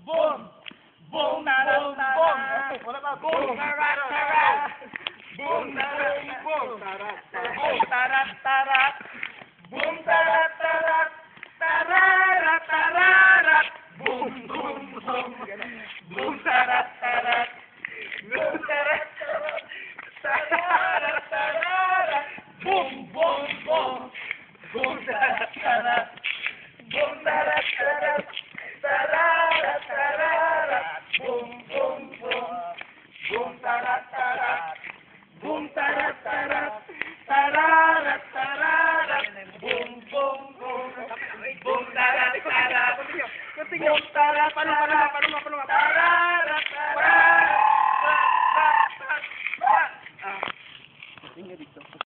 Boom! Boom! Boom! Boom! Wala pa. Boom! Tarat! Tarat! Boom! Tarat! Boom! Tarat! Boom! Tarat! Tarat! Boom! Tarat! Tarat! Tararat! Tararat! Boom! Boom! Boom! Boom! Tarat! Tarat! Boom! Tarat! Tarat! Tararat! Tararat! Boom! Boom! Boom! Boom! Tarat! Tarat! Boom! Tarat! Tarat! Tararat! Tararat! Boom! Boom! Boom! Boom! Tarat! Tarat! Boom! Tarat! Tarat! Tararat! Tararat! Boom! Boom! Boom! Boom! Tarat! Tarat! Boom! Tarat! Tarat! Tararat! Tararat!